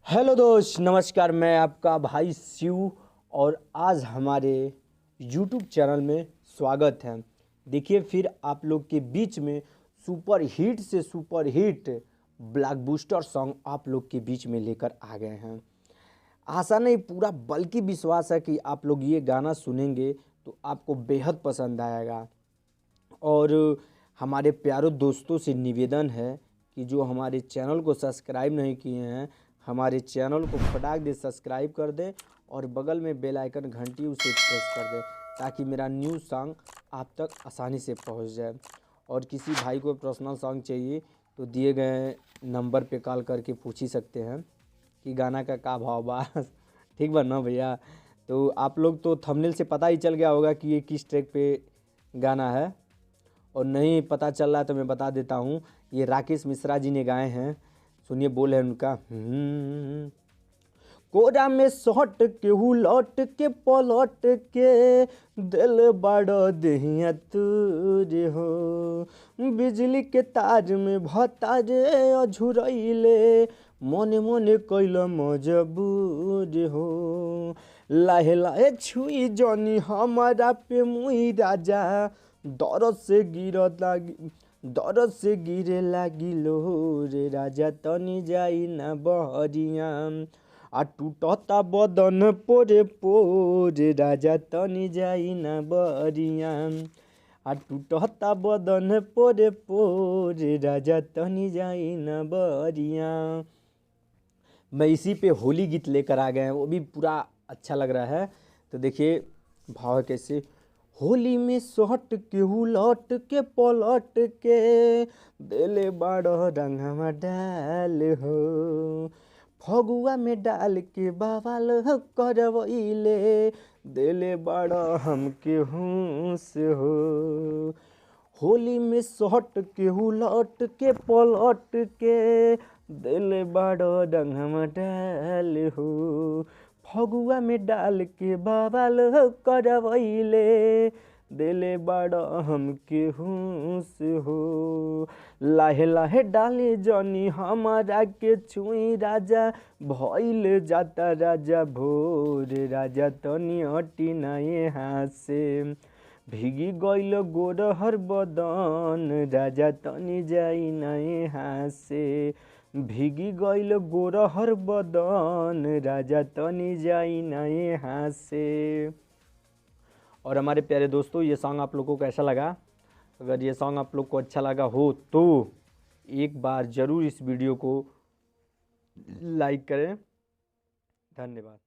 Hello दोस्त, नमस्कार। मैं आपका भाई शिव और आज हमारे यूट्यूब चैनल में स्वागत है। देखिए, फिर आप लोग के बीच में सुपर हिट से सुपर हिट ब्लॉकबस्टर सॉन्ग आप लोग के बीच में लेकर आ गए हैं। आशा नहीं, पूरा बल्कि विश्वास है कि आप लोग ये गाना सुनेंगे तो आपको बेहद पसंद आएगा। और हमारे प्यारों दोस्तों से निवेदन है कि जो हमारे चैनल को सब्सक्राइब नहीं किए हैं, हमारे चैनल को फटाक दे सब्सक्राइब कर दें और बगल में बेल आइकन घंटी उसे प्रेस कर दें ताकि मेरा न्यू सॉन्ग आप तक आसानी से पहुंच जाए। और किसी भाई को पर्सनल सॉन्ग चाहिए तो दिए गए नंबर पे कॉल करके पूछ ही सकते हैं कि गाना का भाव बा। ठीक बा ना भैया? तो आप लोग तो थंबनेल से पता ही चल गया होगा कि ये किस ट्रैक पे गाना है, और नहीं पता चल रहा है तो मैं बता देता हूँ, ये राकेश मिश्रा जी ने गाए हैं। सुनिए, बोल है उनका। कोरा में सट के हुलट के पलट के दिल बड़ दहिया तुझे हो, बिजली के तार में भतारे अझुरैले मने मने कैल मजबूर हो, लाहे लाहे छुई जनी हमारा पे मुई राजा, दरद से गिरे लागी लो रे राजा, तनी जाई ना बहरिया, आ टूटता बदन पोरे पोरे राजा, तनी जाई ना बहरिया, आ टूटता बदन पोरे पोरे राजा, तनी जाई ना बहरिया। मैं इसी पे होली गीत लेकर आ गए हैं, वो भी पूरा अच्छा लग रहा है। तो देखिए भाव कैसे। होली में सट के हुलट के पलट के दिले बड़ रंगवा डाल हो, फगुआ में डाल के बवाल करवैले दिले बड़ हमके होश हो। होली में सट के हुलट के पलट के दिल बड़ रंगवा डाल हो, फगुआ में डाल के बवाल करवैले दिले बड़ हमके होश हो, लाहे लाहे डाले जनी हमारा के छुई राजा, भइल जाता राजा भोर राजा, तनी हटी ना यहाँ से, भीगी गइल गोर हर बदन राजा, तनी जाई ना यहाँ से, भीगी गइल गोर हर बदन राजा, तनी जाई ना यहाँ से। और हमारे प्यारे दोस्तों, ये सॉन्ग आप लोगों को कैसा लगा? अगर ये सॉन्ग आप लोग को अच्छा लगा हो तो एक बार ज़रूर इस वीडियो को लाइक करें। धन्यवाद।